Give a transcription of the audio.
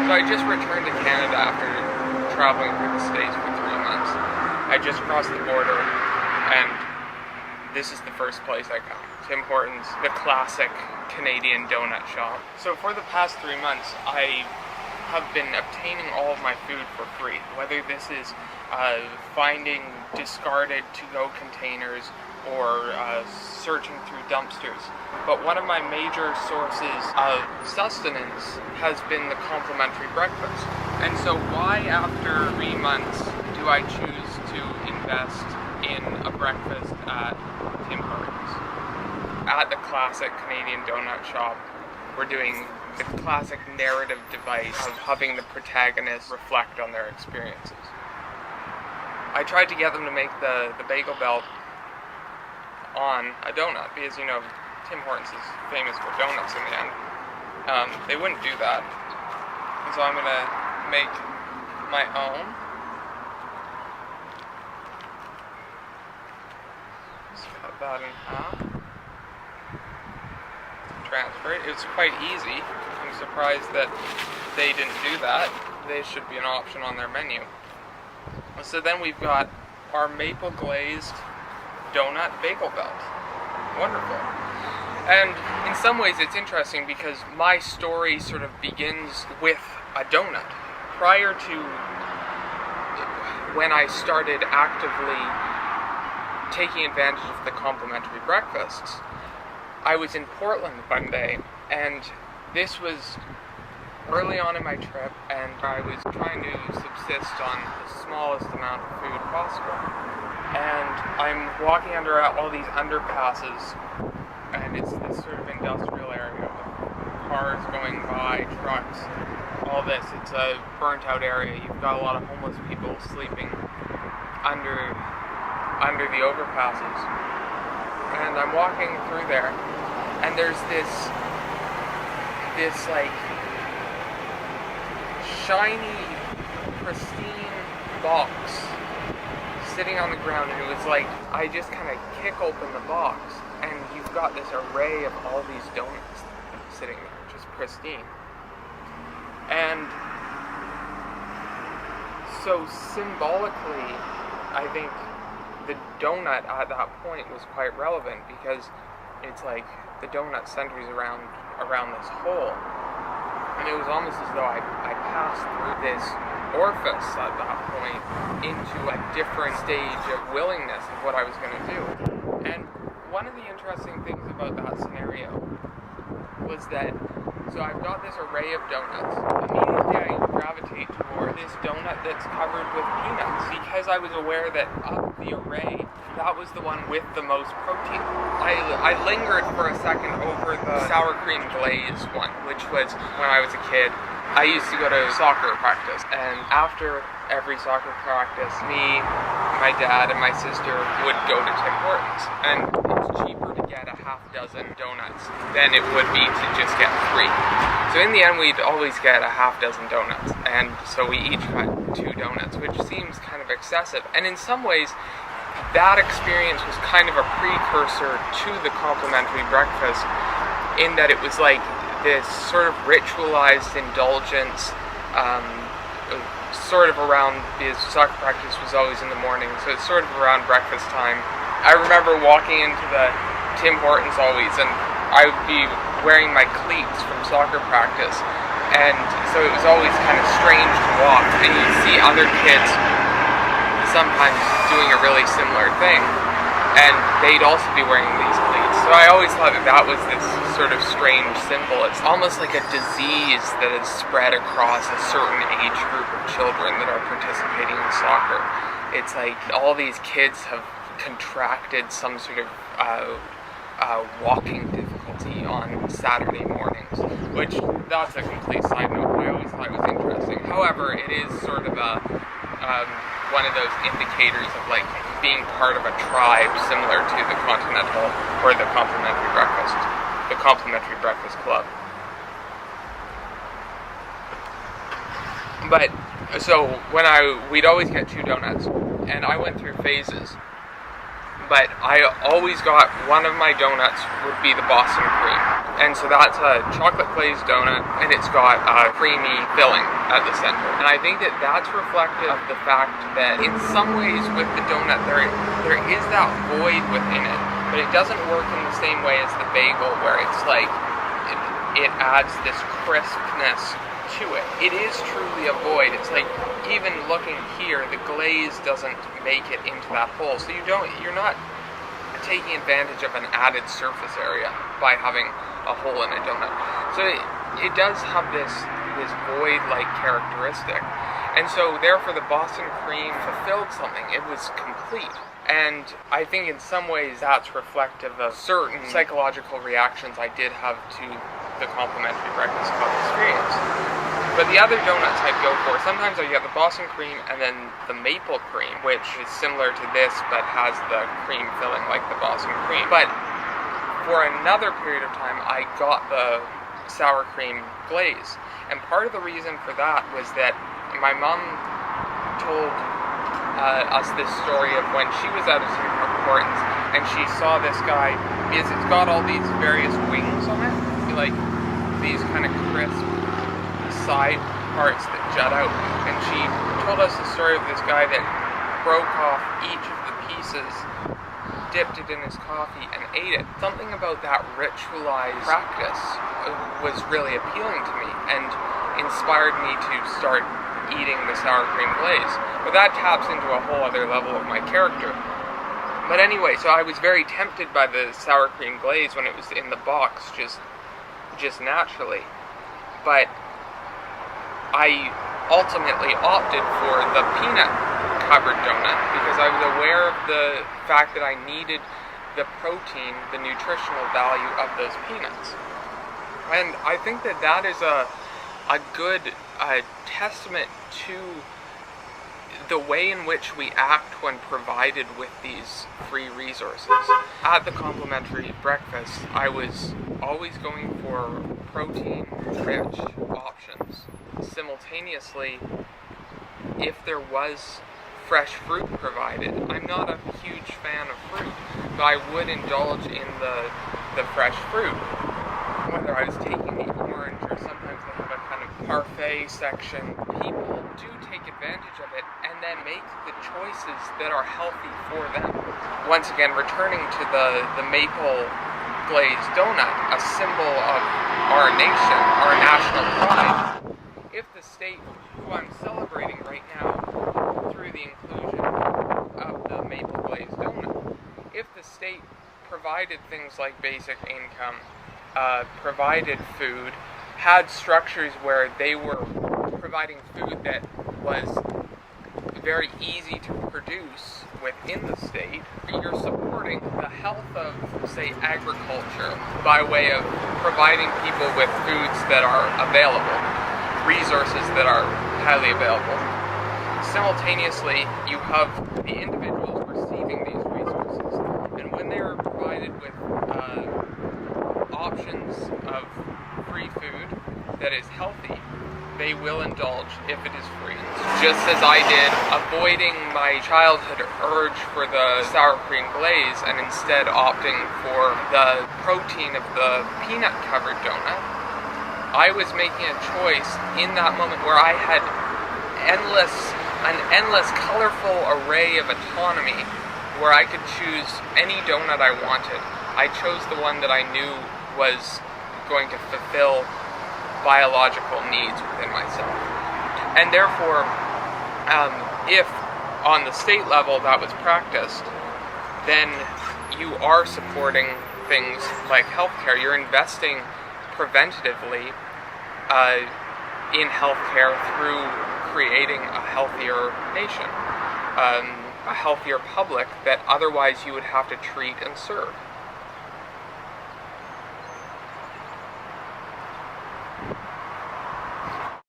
So I just returned to Canada after traveling through the States for 3 months. I just crossed the border, and this is the first place I come. Tim Hortons, the classic Canadian donut shop. So for the past 3 months, I have been obtaining all of my food for free. Whether this is finding discarded to-go containers or searching through dumpsters. But one of my major sources of sustenance has been the complimentary breakfast. And so why after 3 months do I choose to invest in a breakfast at Tim Hortons? At the classic Canadian donut shop, we're doing the classic narrative device of having the protagonist reflect on their experiences. I tried to get them to make the bagel belt on a donut because, you know, Tim Hortons is famous for donuts in the end. They wouldn't do that. And so I'm going to make my own. Just cut that in half. Transfer it. It's quite easy. I'm surprised that they didn't do that. They should be an option on their menu. So then we've got our Maple-Glazed donut bagel belt. Wonderful. And in some ways it's interesting because my story sort of begins with a donut. Prior to when I started actively taking advantage of the complimentary breakfasts, I was in Portland one day, and this was early on in my trip, and I was trying to subsist on the smallest amount of food possible. And I'm walking under all these underpasses, and it's this sort of industrial area with cars going by, trucks, all this. It's a burnt out area. You've got a lot of homeless people sleeping under the overpasses. And I'm walking through there, and there's this like shiny, pristine box sitting on the ground, and it was like, I just kind of kick open the box, and you've got this array of all these donuts sitting there, just pristine. And so symbolically, I think the donut at that point was quite relevant, because it's like the donut centers around this hole. And it was almost as though I passed through this orifice at that point into a different stage of willingness of what I was going to do. And one of the interesting things about that scenario was that, so I've got this array of donuts. Immediately I gravitate toward this donut that's covered with peanuts, because I was aware that of the array, that was the one with the most protein. I lingered for a second over the sour cream glaze one, which was when I was a kid. I used to go to soccer practice, and after every soccer practice, me, my dad, and my sister would go to Tim Hortons, and it's cheaper to get a half dozen donuts than it would be to just get 3. So in the end, we'd always get a half dozen donuts, and so we each got 2 donuts, which seems kind of excessive. And in some ways, that experience was kind of a precursor to the complimentary breakfast, in that it was like this sort of ritualized indulgence, sort of around, because soccer practice was always in the morning, so it's sort of around breakfast time. I remember walking into the Tim Hortons always, and I would be wearing my cleats from soccer practice, and so it was always kind of strange to walk, and you'd see other kids sometimes doing a really similar thing, and they'd also be wearing these cleats. So I always thought that was this sort of strange symbol. It's almost like a disease that is spread across a certain age group of children that are participating in soccer. It's like all these kids have contracted some sort of walking difficulty on Saturday mornings, which, that's a complete side note, but I always thought it was interesting. However, it is sort of one of those indicators of like being part of a tribe similar to the Continental or the Complimentary Breakfast Club. But so when we'd always get 2 donuts, and I went through phases. But I always got one of my donuts would be the Boston cream. And so that's a chocolate glazed donut, and it's got a creamy filling at the center. And I think that that's reflective of the fact that in some ways with the donut there is that void within it, but it doesn't work in the same way as the bagel, where it's like it adds this crispness to it. It is truly a void. It's like, even looking here, the glaze doesn't make it into that hole, so you're not taking advantage of an added surface area by having a hole in a donut. So it does have this void-like characteristic. And so therefore the Boston cream fulfilled something. It was complete. And I think in some ways that's reflective of certain psychological reactions I did have to the complimentary breakfast club experience. But the other donuts I'd go for, sometimes I get the Boston cream and then the maple cream, which is similar to this but has the cream filling like the Boston cream. But for another period of time, I got the sour cream glaze. And part of the reason for that was that my mom told us this story of when she was out of Hortons and she saw this guy, because it's got all these various wings on it, like these kind of crisp side parts that jut out. And she told us the story of this guy that broke off each of the pieces, dipped it in his coffee, and ate it. Something about that ritualized practice was really appealing to me and inspired me to start eating the sour cream glaze. But that taps into a whole other level of my character. But anyway, so I was very tempted by the sour cream glaze when it was in the box, just naturally. But I ultimately opted for the peanut covered donut because I was aware of the fact that I needed the protein, the nutritional value of those peanuts. And I think that is a good testament to the way in which we act when provided with these free resources. At the complimentary breakfast, I was always going for protein-rich options. Simultaneously, if there was fresh fruit provided, I'm not a huge fan of fruit, but I would indulge in the fresh fruit. Whether I was taking the orange or sometimes they have a kind of parfait section, people do take advantage of it and then make the choices that are healthy for them. Once again, returning to the Maple-Glazed donut, a symbol of our nation, our national pride. If the state, who I'm celebrating right now through the inclusion of the Maple-Glazed donut, if the state provided things like basic income, provided food, had structures where they were providing food that was very easy to produce within the state, you're supporting the health of, say, agriculture by way of providing people with foods that are available, resources that are highly available. Simultaneously, you have the individuals receiving these resources, and when they're provided with options of free food that is healthy, they will indulge if it is free. Just as I did, avoiding my childhood urge for the sour cream glaze and instead opting for the protein of the peanut-covered donut, I was making a choice in that moment where I had an endless colorful array of autonomy where I could choose any donut I wanted. I chose the one that I knew was going to fulfill biological needs within myself. And therefore, if on the state level that was practiced, then you are supporting things like healthcare. You're investing preventatively in healthcare through creating a healthier nation, a healthier public that otherwise you would have to treat and serve.